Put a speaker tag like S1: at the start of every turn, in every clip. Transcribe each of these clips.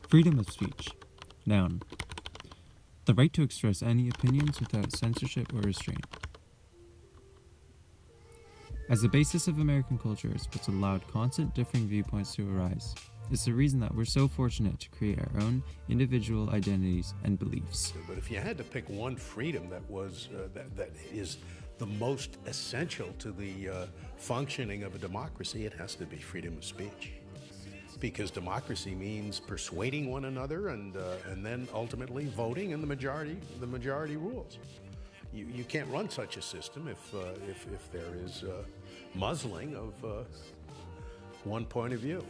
S1: Freedom of speech. Noun. The right to express any opinions without censorship or restraint. As the basis of American culture is what's allowed constant differing viewpoints to arise. It's the reason that we're so fortunate to create our own individual identities and beliefs.
S2: But if you had to pick one freedom that was that is the most essential to the functioning of a democracy, it has to be freedom of speech. Because democracy means persuading one another and then ultimately voting, and the majority rules. You can't run such a system if there is muzzling of one point of view.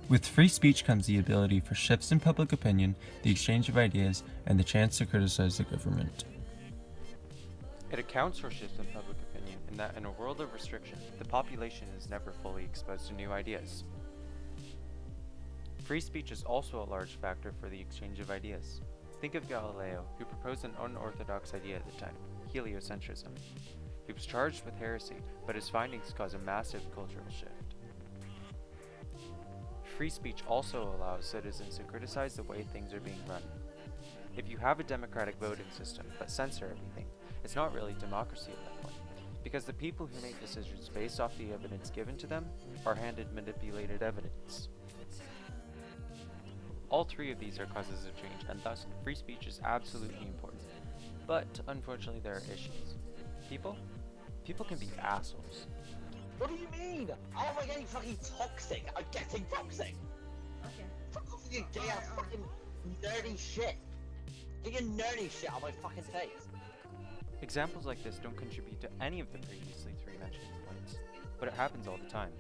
S1: With free speech comes the ability for shifts in public opinion, the exchange of ideas, and the chance to criticize the government.
S3: It accounts for shifts in public opinion in that in a world of restriction, the population is never fully exposed to new ideas. Free speech is also a large factor for the exchange of ideas. Think of Galileo, who proposed an unorthodox idea at the time, heliocentrism. He was charged with heresy, but his findings caused a massive cultural shift. Free speech also allows citizens to criticize the way things are being run. If you have a democratic voting system but censor everything, it's not really democracy at that point, because the people who make decisions based off the evidence given to them are handed manipulated evidence. All three of these are causes of change, and thus free speech is absolutely important. But unfortunately there are issues. People can be assholes.
S4: What do you mean? How am I getting fucking toxic? I'm getting toxic!
S5: Okay.
S4: Fuck off with your gay ass fucking nerdy shit! Get your nerdy shit out of my fucking face!
S3: Examples like this don't contribute to any of the previously three mentioned points, but it happens all the time.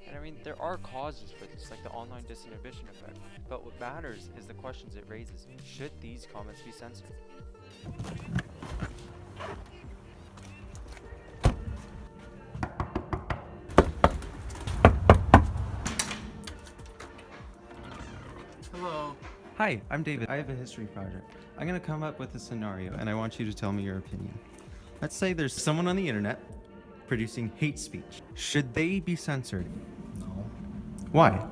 S3: And I mean, there are causes for this, like the online disinhibition effect, but what matters is the questions it raises. Should these comments be censored?
S6: Hello.
S1: Hi, I'm David. I have a history project. I'm going to come up with a scenario, and I want you to tell me your opinion. Let's say there's someone on the internet producing hate speech. Should they be censored?
S6: No.
S1: Why?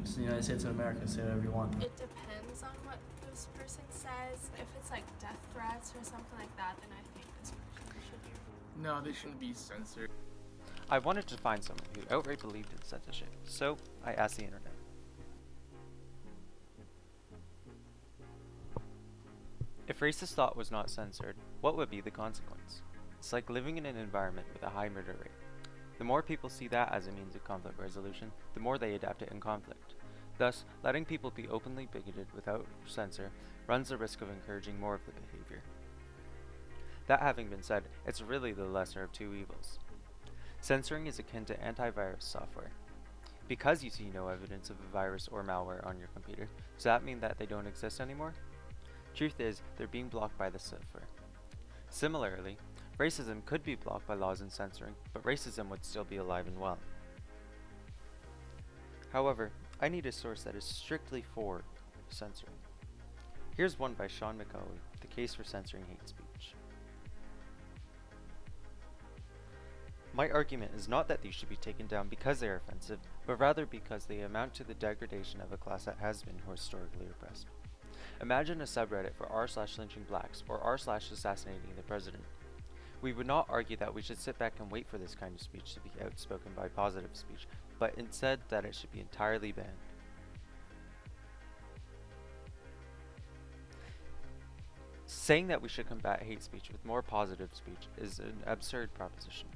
S6: It's the United States of America. Say whatever you want.
S5: It depends on what this person says. If it's like death threats or something like that, then I think this person should be.
S6: No, they shouldn't be censored.
S3: I wanted to find someone who outright believed in censorship, so I asked the internet. If racist thought was not censored, what would be the consequence? It's like living in an environment with a high murder rate. The more people see that as a means of conflict resolution, the more they adapt it in conflict. Thus, letting people be openly bigoted without censor runs the risk of encouraging more of the behavior. That having been said, it's really the lesser of two evils. Censoring is akin to antivirus software. Because you see no evidence of a virus or malware on your computer, does that mean that they don't exist anymore? Truth is, they're being blocked by the software. Similarly, racism could be blocked by laws and censoring, but racism would still be alive and well. However, I need a source that is strictly for censoring. Here's one by Sean McCauley, The Case for Censoring Hate Speech. My argument is not that these should be taken down because they are offensive, but rather because they amount to the degradation of a class that has been historically oppressed. Imagine a subreddit for r/lynching blacks or r/assassinating the president. We would not argue that we should sit back and wait for this kind of speech to be outspoken by positive speech, but instead that it should be entirely banned. Saying that we should combat hate speech with more positive speech is an absurd proposition.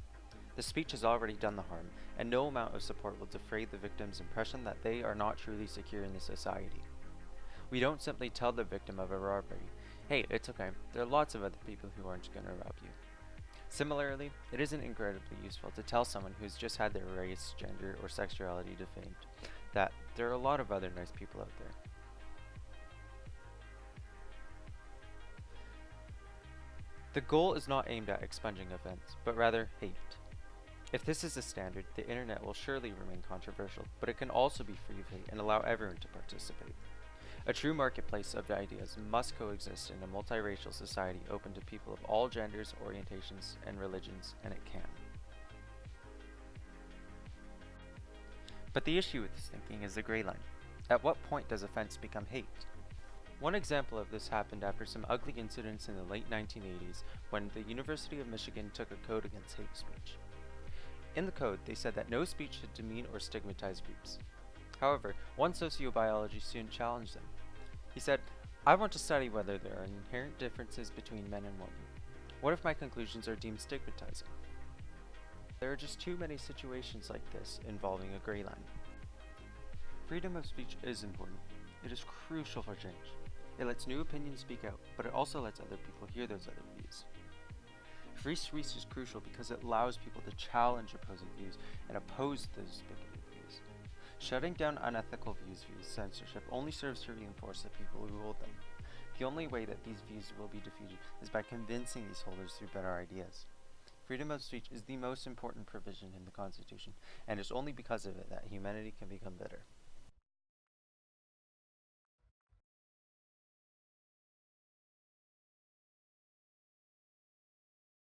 S3: The speech has already done the harm, and no amount of support will defray the victim's impression that they are not truly secure in the society. We don't simply tell the victim of a robbery, hey, it's okay, there are lots of other people who aren't going to rob you. Similarly, it isn't incredibly useful to tell someone who's just had their race, gender, or sexuality defamed that there are a lot of other nice people out there. The goal is not aimed at expunging offense, but rather hate. If this is the standard, the internet will surely remain controversial, but it can also be free of hate and allow everyone to participate. A true marketplace of ideas must coexist in a multiracial society open to people of all genders, orientations, and religions, and it can. But the issue with this thinking is the gray line. At what point does offense become hate? One example of this happened after some ugly incidents in the late 1980s when the University of Michigan took a code against hate speech. In the code, they said that no speech should demean or stigmatize groups. However, one sociobiology student challenged them. He said, "I want to study whether there are inherent differences between men and women. What if my conclusions are deemed stigmatizing?" There are just too many situations like this involving a gray line. Freedom of speech is important. It is crucial for change. It lets new opinions speak out, but it also lets other people hear those other views. Free speech is crucial because it allows people to challenge opposing views and oppose those bigoted views. Shutting down unethical views via censorship only serves to reinforce the people who hold them. The only way that these views will be defeated is by convincing these holders through better ideas. Freedom of speech is the most important provision in the Constitution, and it's only because of it that humanity can become better.